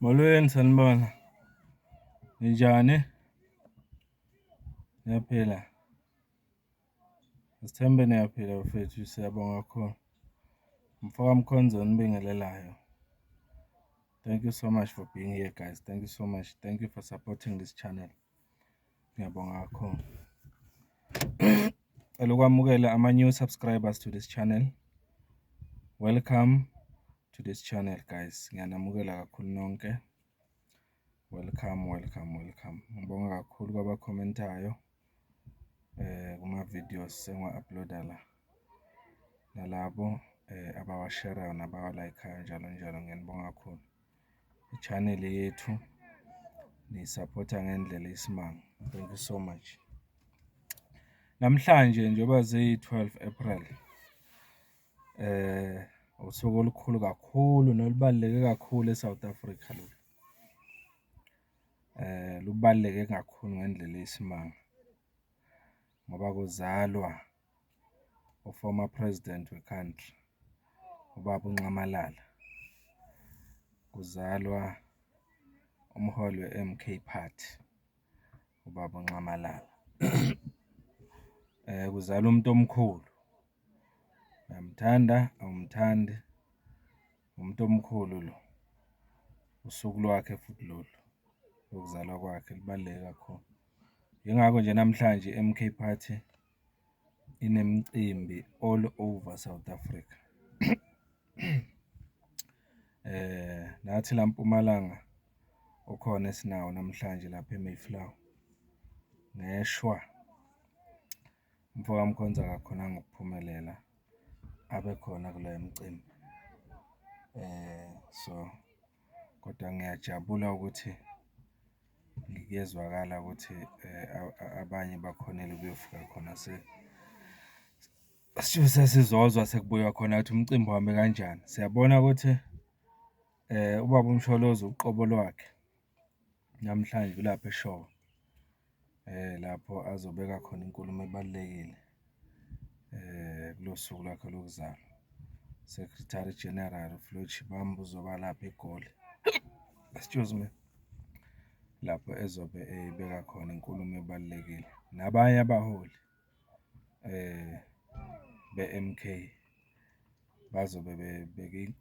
Molweni sanibona. Ninjani? Niyaphila? Sithembe niyaphila bafethu, siyabonga kakhulu. Mfowethu Mkhonzo nibingelelayo. Thank you so much for being here, guys. Thank you so much. Thank you for supporting this channel. Ngiyabonga kakhulu. Cela ukwamukela ama-new subscribers to this channel. Welcome to this channel, guys. Ngiyanamukela kakhulu nonke. Welcome. Ngibonga kakhulu kwabakhomentayo kuma-videos sengiwa-uploada la. Nalabo abawasherayo nabawa-likeayo njalo ngiyanibonga kakhulu. I-channel yethu niyisupporta ngendlela eyisimanga. Thank you so much. Namhlanje njengoba ziyi-12 April usuku olukhulu kakhulu nolubaluleke kakhulu eSouth Africa lolu. Lubaluleke kakhulu ngendlela eyisimanga ngoba kuzalwa u-former president we-country ubaba uNcamalala. Kuzalwa umholi we-MK Party ubaba uNcamalala. Kuzalwa umuntu omkhulu. Uyamthanda awumthandi, umuntu omkhulu lo. Usuku lwakhe futhi lolu lokuzalwa kwakhe lubaluleke kakhulu. Yingakho nje namhlanje i-MK Party inemicimbi all over South Africa. Nathi la Mpumalanga ukhona esinawo namhlanje lapha eMayflower. Ngeshwa mfowethu Mkhonzo akakhonanga ukuphumelela abe khona kule mcimbi. So kodwa ngiyajabula ukuthi ngiyezwakala ukuthi abanye bakhonele ukuyofika khona sesizozwa sekubuywa khona ukuthi umcimbi wami kanjani. Siyabona ukuthi ubaba uMsholozi uqobo lwakhe namhlanje ulapha eShowe. Lapho azobeka khona inkulumo ebalulekile kulosuku lwakhe lokuzalwa. Secretary General uFloyd Shivambu uzoba lapha eGoli. Excuse me. Lapho ezobe ebeka khona inkulumo ebalulekile. Nabanye abaholi be-MK bazobe bebeke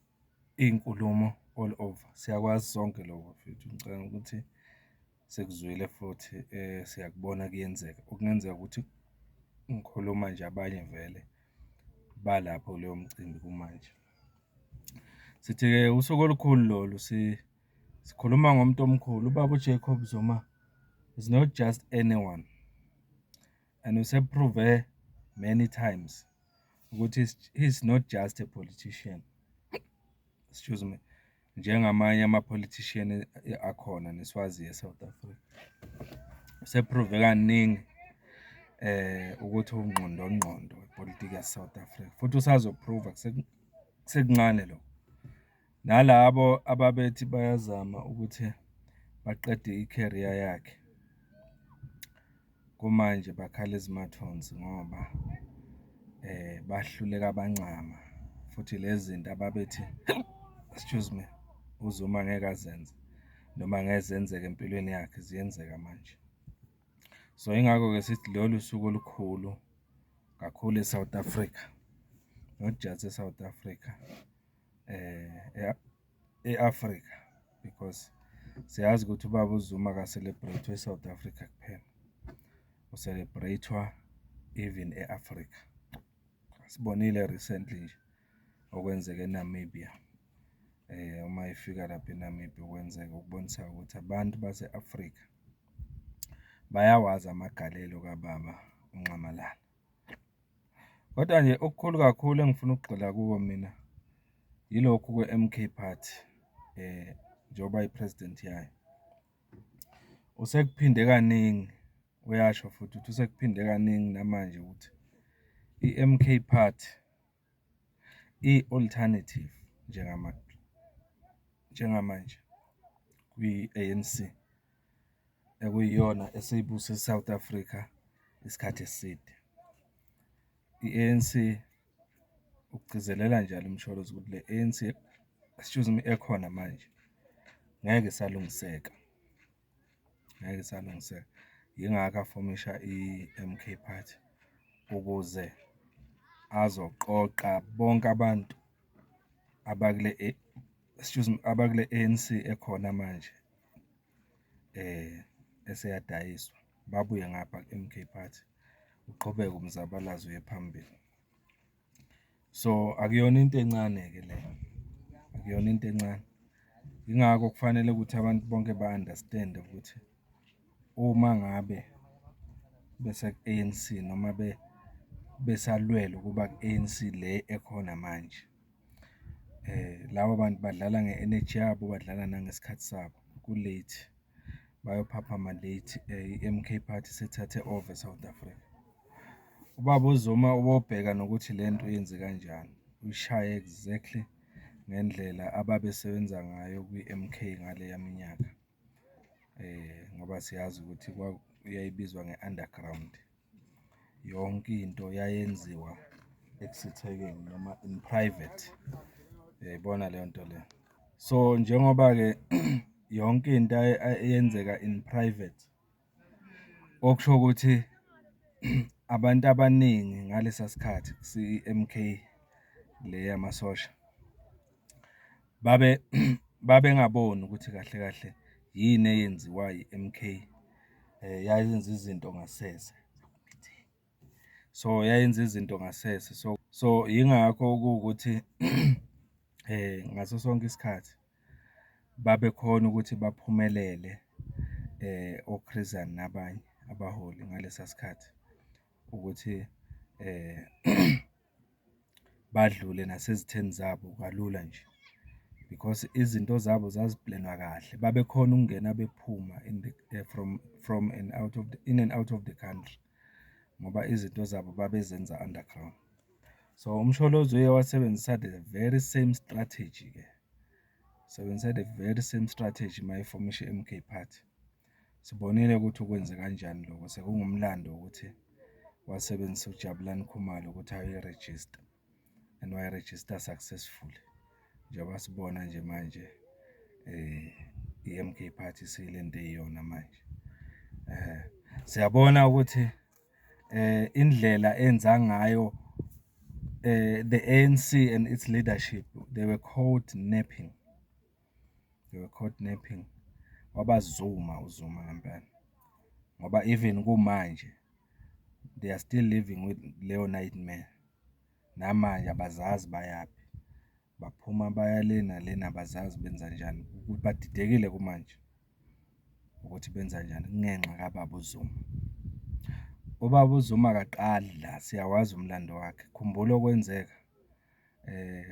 inkulumo all over. Siyakwazi sonke lokho mfethu. Ngicabanga ukuthi sekuzwile futhi siyakubona kuyenzeka. Okungenzeka ukuthi ngikhuluma nje abanye vele balapho kuleyo mcimbi kumanje. Sithi-ke usuku olukhulu lolu sikhuluma ngomuntu omkhulu. Ubaba uJacob Zuma is not just anyone. And useprove many times ukuthi he's not just a politician. Excuse me. Njengamanye ama-politician akhona nesiwaziyo eSouth Africa. Useprove kaningi ukuthi ungqondo wepolitiki yaseSouth Africa. Futhi usazoprova kusekuncane lo. Nalabo ababethi bayazama ukuthi baqede i-career yakhe kumanje bakhala ezimathonsi ngoba bahluleka abancama. Futhi lezi zinto ababethi excuse me uZuma ngeke azenze noma ngezenzeka empilweni yakhe ziyenzeka manje. So ingakho-ke sithi lolu suku olukhulu kakhulu eSouth Africa, not just eSouth Africa, e-Africa, because siyazi ukuthi ubaba uZuma ka-celebrate eSouth Africa kuphela, u-celebrate-wa even e-Africa. Sibonile recently nje okwenzeka eNamibia. Uma ifika lapha eNamibia kwenzeka ukubonisa ukuthi abantu base-Afrika bayawazi amagalelo kababa uNcamalala. Kodwa nje okukhulu kakhulu engifuna ukugxila kuko mina yilokhu kwe-MK Party njengoba i-president yayo. Usekuphinde kaningi uyasho futhi ukuthi usekuphinde kaningi namanje ukuthi i-MK Party i-alternative njengamanje kwi-ANC ekuyiyona eseyibuse eSouth Africa isikhathi eside. I-ANC ukugcizelela njalo uMsholozi ukuthi le ANC excuse me ekhona manje ngeke salungiseka, yingakho afomisha i-MK Party ukuze azoqoqa bonke abantu abakule ANC ekhona manje eseyadayiswa babuye ngapha ku-MK Party, uqhubeke umzabalazo uye phambili. So akuyona into encane-ke le, akuyona into encane. Yingakho kufanele ukuthi abantu bonke ba-understand-e ukuthi uma ngabe bese-ANC noma besalwela ukuba ku-ANC le ekhona manje, labo bantu badlala nge-energy yabo, badlala nangesikhathi sabo. Ku-late, bayophaphama late, i-MK Party sethathe over eSouth Africa. Ubaba uZuma ubobheka nokuthi le nto yenze kanjani, uyishaye exactly ngendlela ababesebenza ngayo kwi-MK ngaleya minyaka, ngoba siyazi ukuthi yayibizwa nge-underground. Yonke into yayenziwa ekusithekeni noma in private, uyayibona leyo nto leyo. So njengoba-ke yonke into eyenzeka in private, okusho ukuthi abantu abaningi ngalesa sikhathi i-MK le yamasosha babengaboni ukuthi kahle kahle yini eyenziwa i-MK, yayenza izinto ngasese. So yayenza izinto ngasese, so yingakho kuwukuthi ngaso sonke isikhathi babekhona ukuthi baphumelele, oChris Hani nabanye abaholi ngalesa sikhathi ukuthi badlule nasezitheni zabo kalula nje, because izinto zabo zaziplenwa kahle. Babekhona ukungena bephuma from and out of in and out of the country, ngoba izinto zabo babezenza underground. So uMsholozi uye wasebenzisa the very same strategy-ke, the very same strategy mayefomisha i-MK Party. Sibonile ukuthi ukwenze kanjani lokho, sekungumlando ukuthi wasebenzisa uJabulani Khumalo ukuthi ayoyirejista and wayirejista successfully. Njengoba sibona nje manje i-MK Party siyilento eyiyona manje. Siyabona ukuthi indlela enza ngayo the ANC and its leadership, they were caught napping. Wabazuma uZuma ngempela, ngoba even kumanje they are still living with leyo nightmare. Namanje abazazi bayaphi, baphuma baya le nale, nabazazi benza njani, badidekile kumanje ukuthi benza njani kungenxa kababa uZuma. Ubaba uZuma akaqali la, siyawazi umlando wakhe. Khumbula okwenzeka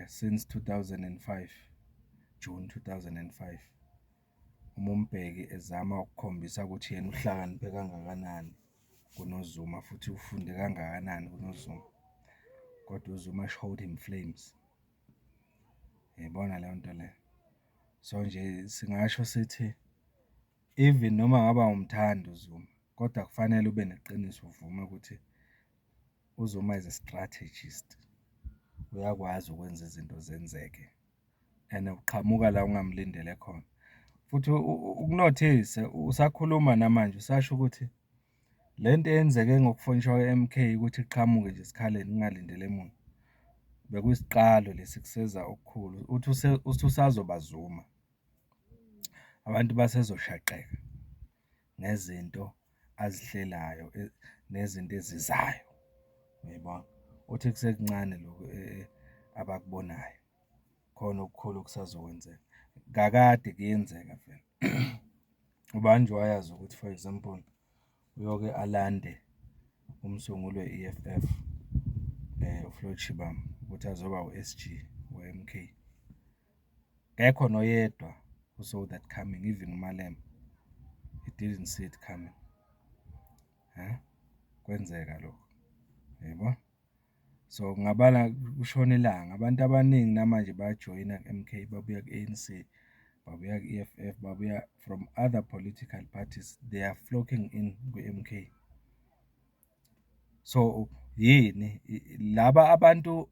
since 2005, June 2005, uMombeki ezama ukukhombisa ukuthi yena uhlakaniphe kangakanani kunoZuma futhi ufunde kangakanani kunoZuma, kodwa uZuma showed him flames. Yayibona leyo nto leyo. So nje singasho sithi even noma ngaba umthanda uZuma, kodwa kufanele ube neqiniso, uvume ukuthi uZuma is a strategist, uyakwazi ukwenza izinto zenzeke and uqhamuka la ungamlindele khona. Futhi ukunothise, usakhuluma namanje usasho ukuthi le nto eyenzeke ngokufonishwa kwe-MK ukuthi iqhamuke nje esikhaleni kungalindele muntu, bekuyisiqalo lesi kuseza okukhulu, uthi usazobazuma abantu basezoshaqeka nezinto azihlelayo nezinto ezizayo, uyayibona. Uthi kusekuncane lokhu abakubonayo, khona okukhulu okusazokwenzeka. Kakade kuyenzeka vele. Ubani nje wayazi ukuthi, for example, uyoke alande umsunguli we-EFF uFloyd Shivambu ukuthi azoba u-SG we-MK. Kekho noyedwa who saw that coming, even uMalembe, he didn't see it coming. Kwenzeka lokho, yebo. So ngabala kushona ilanga, abantu abaningi namanje bayajoyina ku-MK, babuya ku-ANC, babuya ku-EFF, babuya from other political parties, they are flocking in kwi-MK. So yini laba abantu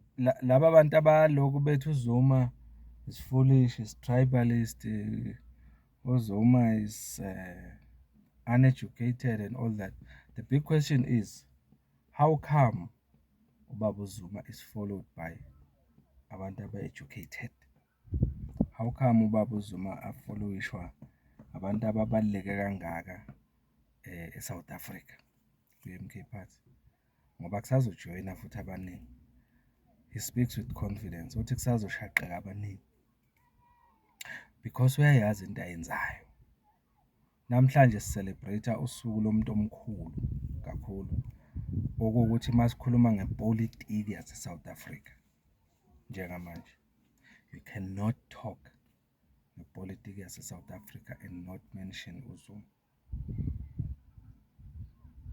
abaloku bethi uZuma is foolish, is tribalist, uZuma is uneducated and all that. The big question is, how come uBaba uZuma is followed by abantu abe-educated? How come uBaba uZuma afollowishwa abantu ababaluleke kangaka eSouth Africa kwi-MK Party? Ngoba kusazojoyina futhi abaningi. He speaks with confidence uthi kusazoshaqeka abaningi because uyayazi into ayenzayo. Namhlanje sicelebrate usuku lomuntu omkhulu kakhulu, okuwukuthi masikhuluma ngepolitiki yase-South Africa njengamanje, you cannot talk ngepolitiki yase-South Africa and not mention uZuma.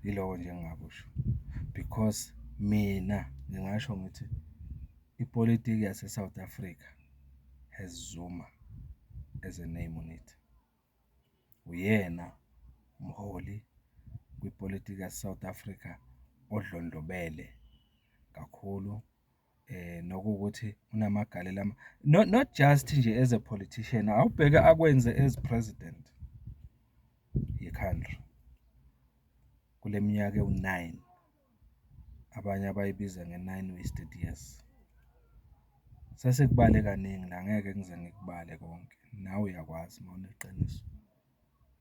Yiloko nje engingakusho, because mina ngingasho ngithi ipolitiki yase-South Africa has Zuma as a name on it. Uyena umholi kwipolitiki yase-South Africa odlondlobele kakhulu, nokuthi unamagalelo not just nje as a politician, awubheke akwenze as president ye-country kule minyaka ewu-9, abanye abayibiza nge-9 wasted years. Sesekubale kaningi la, ngeke ngize ngikubale konke. Nawe uyakwazi uma uneqiniso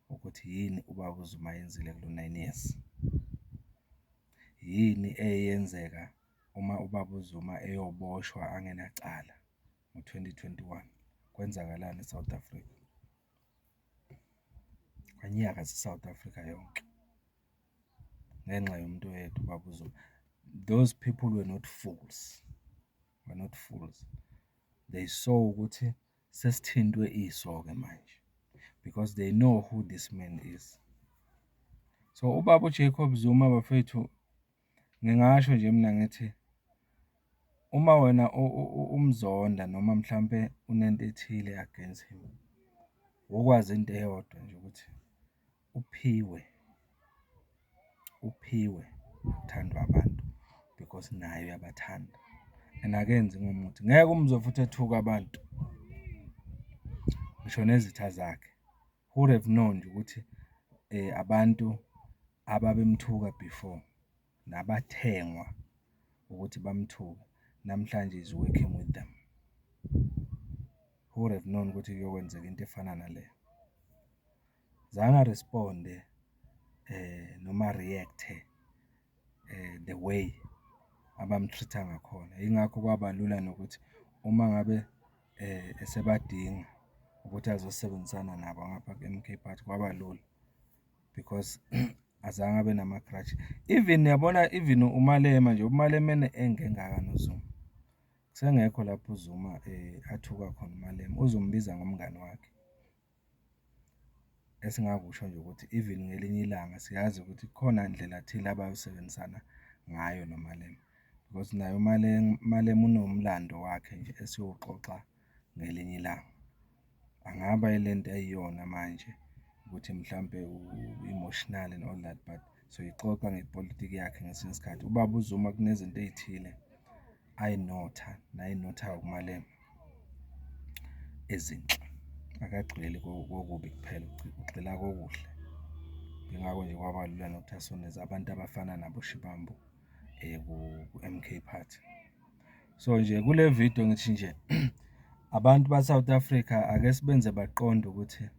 ukuthi yini uBaba uZuma yenzile kulo 9 years. Yini eyenzeka uma uBaba uZuma eyoboshwa angenacala ngo-2021? Kwenzakalani eSouth Africa? Kwanyakaza iSouth Africa yonke ngenxa yomuntu oyedwa uBaba uZuma. Those people were not fools. Were not fools. They saw ukuthi sesithintwe iso-ke manje because they know who this man is. So uBaba uJacob Zuma bafethu, ngingasho nje mina ngithi uma wena umzonda noma mhlampe unento ethile against him, ukwazi into eyodwa nje ukuthi uphiwe uthandwa abantu because naye uyabathanda and akenzi ngomuthi. Ngeke umzwe futhi ethuka abantu, ngisho nezitha zakhe. Who would have known nje ukuthi abantu ababemthuka before nabathengwa ukuthi bamthuke namhlanje is working with them. Who would have known ukuthi kuyokwenzeka into efana naleyo? Zanga responde noma react the way abamtreat-a ngakhona. Ingakho kwaba lula nokuthi uma ngabe esebadinga ukuthi azosebenzisana nabo ngapha ku-MK Party kwaba lula because azange abe nama-grudge. Even yabona, even uMalema nje, uMalema engengaka noZuma, kusengekho lapho uZuma athuka khona uMalema, uzombiza ngomngani wakhe. Esingakusho nje ukuthi even ngelinye ilanga siyazi ukuthi khona indlela thile abayosebenzisana ngayo noMalema because naye uMalema unomlando wakhe nje esiyoxoxa ngelinye ilanga. Angaba ilento eyiyona manje ukuthi mhlampe u-emotional and all that, but so ixoxa ngepolitiki yakhe ngesinye isikhathi. uBaba uZuma kunezinto ey'thile nayinotha uMalema ezinhle, akagxili kokubi kuphela, ugxila kokuhle. Ingakho nje kwaba lula nokuthi asondeze abantu abafana nabo Shivambu ku-MK Party. So nje kule video ngithi nje abantu ba-South Africa ake sibenze baqonde ukuthi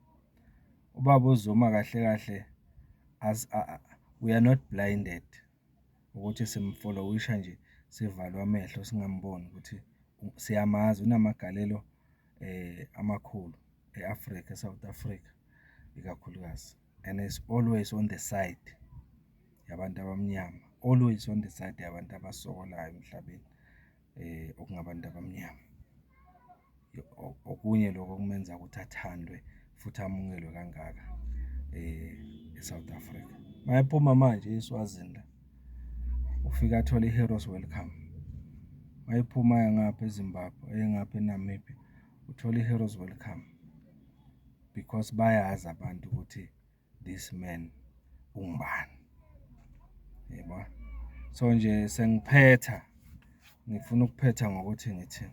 uBaba uZuma kahle kahle we are not blinded ukuthi simfollowisha nje sivalwe amehlo singamboni ukuthi siyamazi unamagalelo amakhulu e-Africa, eSouth Africa ikakhulukazi, and is always on the side yabantu abamnyama, always on the side yabantu abasokolayo emhlabeni, okungabantu abamnyama. Okunye lokho kumenza ukuthi athandwe futhi amukelwe kangaka eSouth Africa. Mayephuma manje eSwazini la, ufika athole i-Heroes Welcome. Mayephuma yangapha eZimbabwe, engapha eNamibia, uthola i-Heroes Welcome because bayazi abantu ukuthi this man ungubani. Yebo. So nje ngifuna ukuphetha ngokuthi ngithi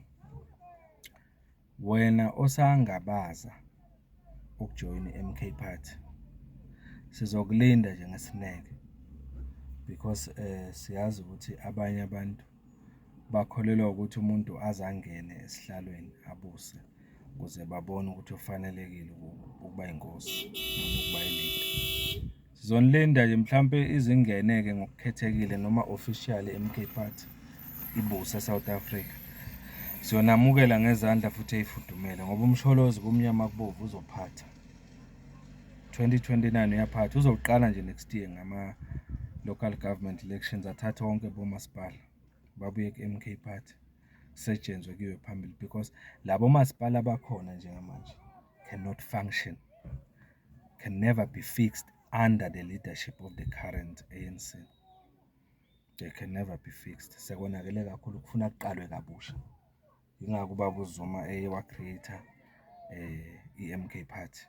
wena osangabaza ukujoyina i-MK Party. Sizokulinda nje ngesineke because siyazi ukuthi abanye abantu bakholelwa ukuthi umuntu azangene esihlalweni abuse ukuze babone ukuthi ufanelekile ukuba inkosi noma ukuba yilida. Sizonilinda nje mhlampe izingene-ke ngokukhethekile noma officially i-MK Party ibuse eSouth Africa. Siyonamukela ngezandla futhi ey'fudumele ngoba umsholozi kumnyama kubovu uzophatha. 2029 uyaphatha, uzoqala nje next year ngama-local government elections, athathe wonke bomasipala babuye ku-MK Party kusetshenzwe kuyiwe phambili because labo masipala abakhona njengamanje cannot function, can never be fixed under the leadership of the current ANC. They can never be fixed. Sekonakele kakhulu, kufuna kuqalwe kabusha. Yingakho ubaba uZuma wa-creator i-MK Party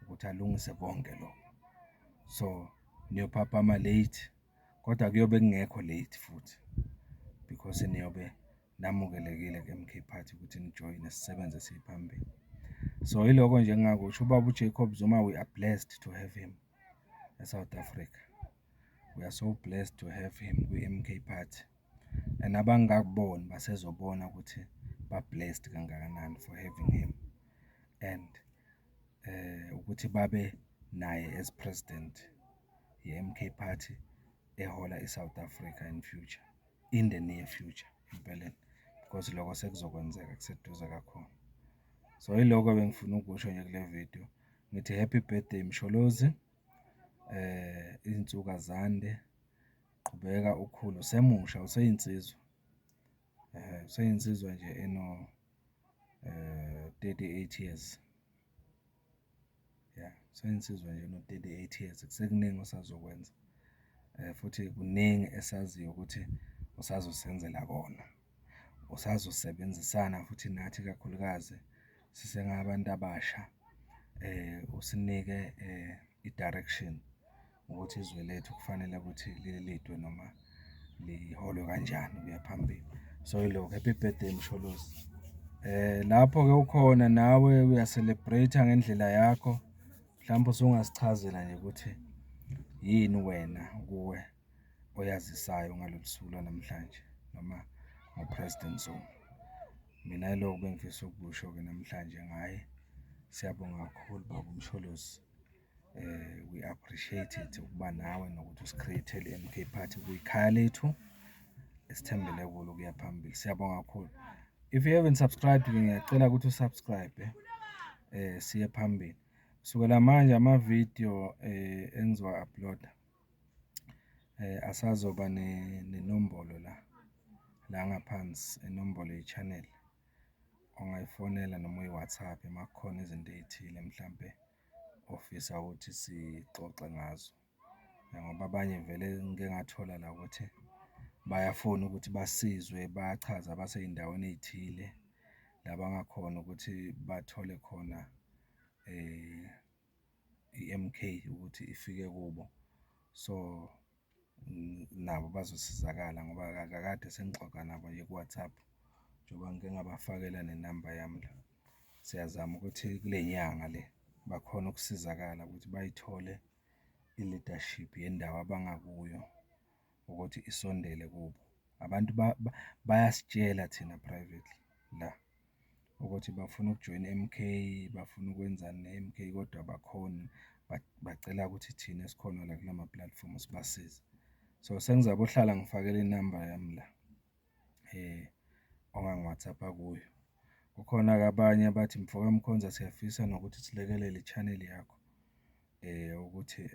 ukuthi alungise konke lokho. So niyophapama late kodwa kuyobe kungekho late futhi because niyobe namukelekile ku-MK Party ukuthi nijoyine sisebenze siphambili. So yiloko nje engingakusho. Ubaba uJacob Zuma, we are blessed to have him eSouth Africa. We are so blessed to have him kwi-MK Party. And abangakuboni basezobona ukuthi ba-blessed kangakanani for having him. And ukuthi babe naye as president ye-MK Party ehola iSouth Africa in the near future empeleni, because lokho sekuzokwenzeka kuseduze kakhulu. So yiloko bengifuna ukusho nje kule video. Ngithi happy birthday Msholozi, izinsuku azande, qhubeka ukhulu, usemusha, useyinsizwa. Useyinsizwa nje eno 38 years. Yeah, useyinsizwa nje eno 38 years. Kusekuningi osazokwenza. Futhi kuningi esaziyo ukuthi usazosenzela kona. Usazosebenzisana futhi nathi kakhulukazi sisengabantu abasha. Usinike i-direction ukuthi izwe lethu kufanele ukuthi lilidwe noma liholwe kanjani ukuya phambili. So yilokho, happy birthday Msholozi. Lapho-ke ukhona nawe uyacelebrate ngendlela yakho. Mhlawumbe usungasichazela nje ukuthi yini wena kuwe oyazisayo ngalolu suku lwanamhlanje noma ngo-President Zuma. Mina yilokho bengifisa ukusho-ke namhlanje ngaye. Siyabonga kakhulu baba Msholozi. We appreciate it ukuba nawe nokuthi usi-create-ele i-MK Party kuyikhaya lethu esithembele kulo ukuya phambili. Siyabonga kakhulu. If you haven't subscribed, ngiyacela ukuthi usubscribe siye phambili. Kusukela manje ama-video engizowa uploada asazoba nenombolo la ngaphansi, inombolo ye-channel ongayifonela noma uyi-WhatsApp uma kukhona izinto ey'thile mhlampe ofisa ukuthi sixoxe ngazo. Ngoba abanye vele ngike ngathola la ukuthi bayafuna ukuthi basizwe, bayachaza basey'ndaweni ey'thile la bangakhona ukuthi bathole khona i-MK ukuthi ifike kubo. So nabo bazosizakala ngoba kakade sengixoxa nabo nje ku-WhatsApp njengoba ngike ngabafakela nenamba yami la. Siyazama ukuthi kule nyanga le bakhona ukusizakala ukuthi bayithole i-leadership yendawo abangakuyo ukuthi isondele kubo. Abantu bayasitshela thina privately la ukuthi bafuna ukujoyina i-MK, bafuna ukwenzani ne-MK kodwa bakhona bacela ukuthi thina esikhona la kulama platform sibasize. So sengizabe uhlala ngifakela inamba yami la ongangi-WhatsApp kuyo. Kukhona-ke abanye abathi Mfoka Mkhonza, siyafisa nokuthi silekelele i-channel yakho ukuthi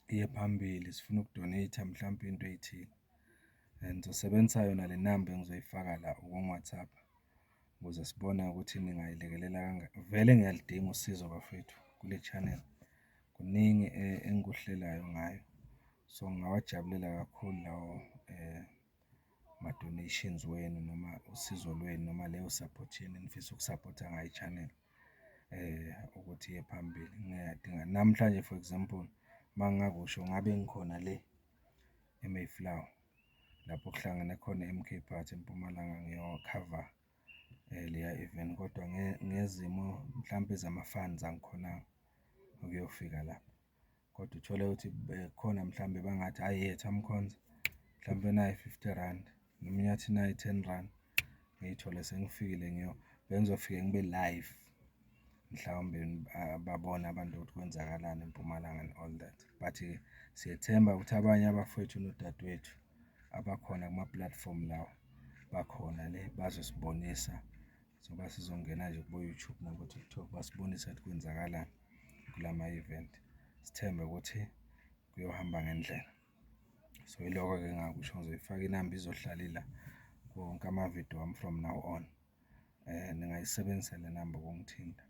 iye phambili, sifuna ukudonate mhlawumbe into ey'thile. And ngizosebenzisa yona le namba engizoyifaka la ku-WhatsApp ukuze sibone ukuthi ningayilekelela kangaka. Vele ngiyalidinga usizo bafethu kule channel. Kuningi engikuhlelayo ngayo. So ngingawajabulela kakhulu lawo ma-donations wenu noma usizo lwenu noma leyo support yenu enifisa ukusapotha ngayo i-channel ukuthi iye phambili. Ngiyadinga namhlanje for example mangakusho ngabe ngikhona le eMayflower lapho kuhlangane khona i-MK Party eMpumalanga ngiyokhava leya event, kodwa ngezimo mhlampe zama-funds angikhonanga ukuyofika lapho. Kodwa uthole ukuthi khona mhlambe bangathi hhayi yethu amkhonza mhlampe nayi 50 rand, nomunye athi nayi 10 rand, ngiyithole sengifikile bengizofike ngibe live mhlawumbe babone abantu ukuthi kwenzakalani eMpumalanga and all that. But-ke siyethemba ukuthi abanye abafowethu nodadewethu abakhona kuma-platform lawo bakhona le bazosibonisa, soba sizongena nje kubo-YouTube nabo-TikTok basibonise ukuthi kwenzakalani kulama-event. Sithembe ukuthi kuyohamba ngendlela. So yiloko-ke engakusho, ngizoyifaka inamba izohlala ila kuwo wonke amavidiyo wami from now on. Ningayisebenzisa le namba ukungithinta.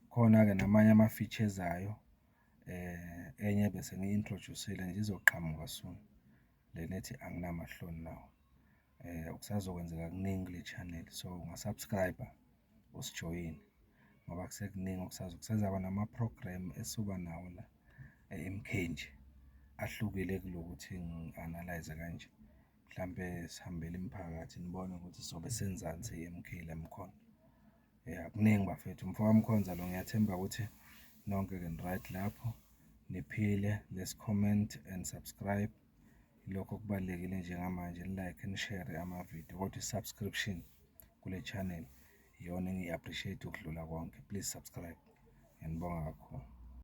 Khona-ke namanye ama-features ayo, enye bese ngiyi-introduce-ile nje izoqhamuka soon, le nethi anginamahloni nawo. Kusazokwenzeka kuningi kule channel, so unga-subscribe-a usijoyine ngoba kusekuningi kusazaba nama-program esoba nawo la e-MK nje ahlukile kulokuthi ngi-analyze kanje. Mhlampe sihambele imiphakathi nibone ukuthi sobe senzani se-MK la mkhonto. Kuningi bafethu, mfokamkhonza lo ngiyathemba ukuthi nonke-ke ni-right lapho, niphile. Let's comment and subscribe. Lokho kubalulekile njengamanje, ni-like ni-share amavidiyo, kodwa i-subscription kule channel iyona engiyi-appreciate ukudlula konke. Please subscribe. Ngiyanibonga kakhulu.